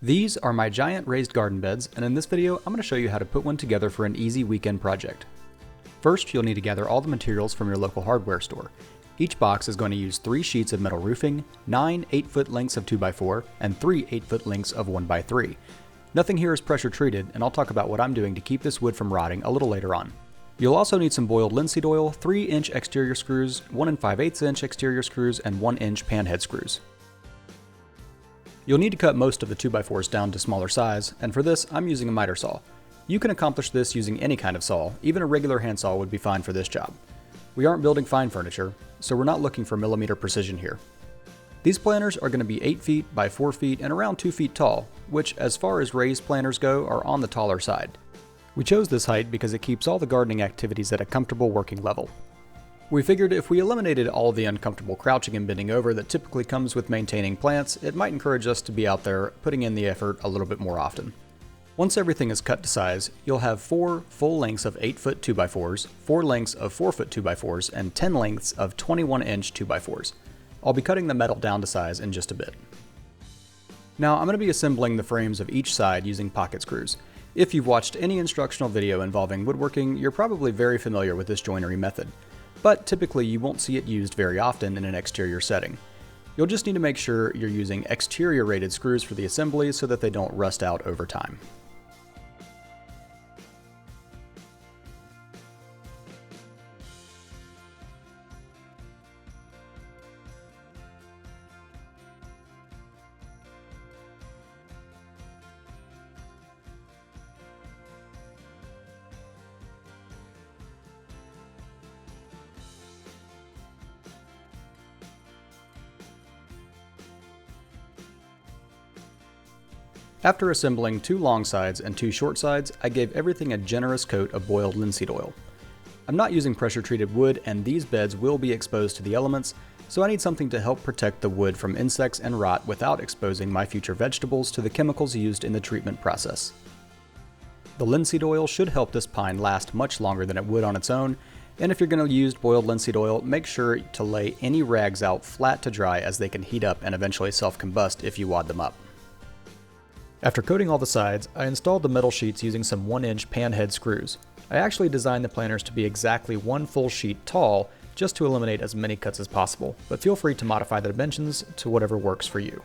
These are my giant raised garden beds, and in this video I'm going to show you how to put one together for an easy weekend project. First, you'll need to gather all the materials from your local hardware store. Each box is going to use 3 sheets of metal roofing, 9 8-foot lengths of 2x4, and 3 8-foot lengths of 1x3. Nothing here is pressure treated, and I'll talk about what I'm doing to keep this wood from rotting a little later on. You'll also need some boiled linseed oil, 3-inch exterior screws, 1 5/8" exterior screws, and 1-inch panhead screws. You'll need to cut most of the 2x4s down to smaller size, and for this I'm using a miter saw. You can accomplish this using any kind of saw, even a regular handsaw would be fine for this job. We aren't building fine furniture, so we're not looking for millimeter precision here. These planters are going to be 8 feet by 4 feet and around 2 feet tall, which as far as raised planters go are on the taller side. We chose this height because it keeps all the gardening activities at a comfortable working level. We figured if we eliminated all the uncomfortable crouching and bending over that typically comes with maintaining plants, it might encourage us to be out there putting in the effort a little bit more often. Once everything is cut to size, you'll have 4 full lengths of 8-foot 2x4s, 4 lengths of 4-foot 2x4s, and 10 lengths of 21-inch 2x4s. I'll be cutting the metal down to size in just a bit. Now I'm going to be assembling the frames of each side using pocket screws. If you've watched any instructional video involving woodworking, you're probably very familiar with this joinery method. But typically you won't see it used very often in an exterior setting. You'll just need to make sure you're using exterior rated screws for the assembly so that they don't rust out over time. After assembling 2 long sides and 2 short sides, I gave everything a generous coat of boiled linseed oil. I'm not using pressure treated wood, and these beds will be exposed to the elements, so I need something to help protect the wood from insects and rot without exposing my future vegetables to the chemicals used in the treatment process. The linseed oil should help this pine last much longer than it would on its own, and if you're going to use boiled linseed oil, make sure to lay any rags out flat to dry as they can heat up and eventually self-combust if you wad them up. After coating all the sides, I installed the metal sheets using some 1-inch panhead screws. I actually designed the planters to be exactly 1 full sheet tall, just to eliminate as many cuts as possible, but feel free to modify the dimensions to whatever works for you.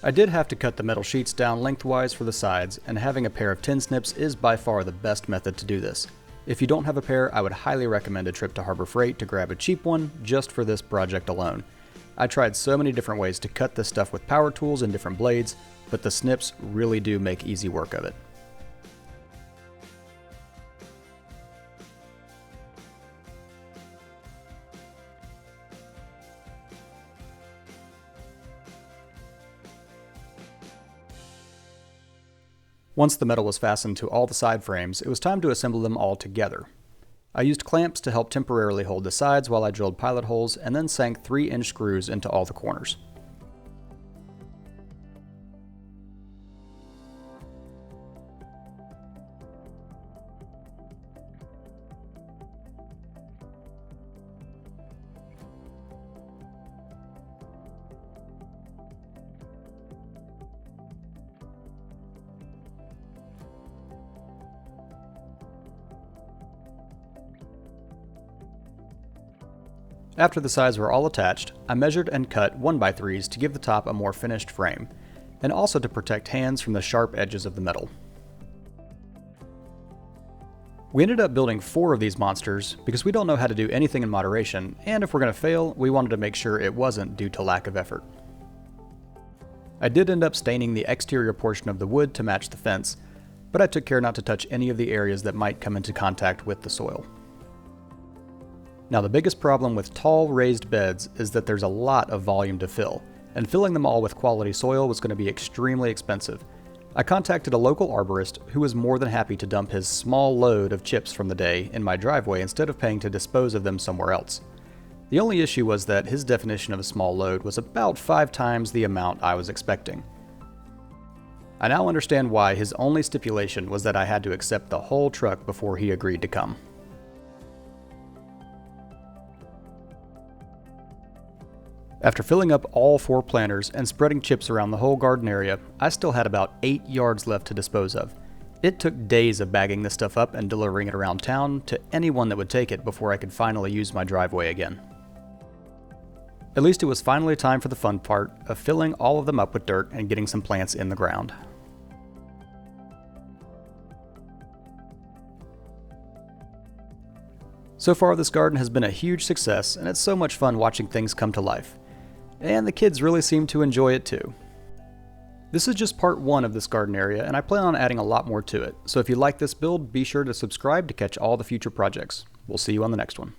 I did have to cut the metal sheets down lengthwise for the sides, and having a pair of tin snips is by far the best method to do this. If you don't have a pair, I would highly recommend a trip to Harbor Freight to grab a cheap one just for this project alone. I tried so many different ways to cut this stuff with power tools and different blades, but the snips really do make easy work of it. Once the metal was fastened to all the side frames, it was time to assemble them all together. I used clamps to help temporarily hold the sides while I drilled pilot holes and then sank 3-inch screws into all the corners. After the sides were all attached, I measured and cut 1x3s to give the top a more finished frame, and also to protect hands from the sharp edges of the metal. We ended up building 4 of these monsters because we don't know how to do anything in moderation, and if we're going to fail, we wanted to make sure it wasn't due to lack of effort. I did end up staining the exterior portion of the wood to match the fence, but I took care not to touch any of the areas that might come into contact with the soil. Now the biggest problem with tall raised beds is that there's a lot of volume to fill, and filling them all with quality soil was going to be extremely expensive. I contacted a local arborist who was more than happy to dump his small load of chips from the day in my driveway instead of paying to dispose of them somewhere else. The only issue was that his definition of a small load was about 5 times the amount I was expecting. I now understand why his only stipulation was that I had to accept the whole truck before he agreed to come. After filling up all 4 planters and spreading chips around the whole garden area, I still had about 8 yards left to dispose of. It took days of bagging this stuff up and delivering it around town to anyone that would take it before I could finally use my driveway again. At least it was finally time for the fun part of filling all of them up with dirt and getting some plants in the ground. So far, this garden has been a huge success, and it's so much fun watching things come to life. And the kids really seem to enjoy it too. This is just part 1 of this garden area, and I plan on adding a lot more to it. So if you like this build, be sure to subscribe to catch all the future projects. We'll see you on the next one.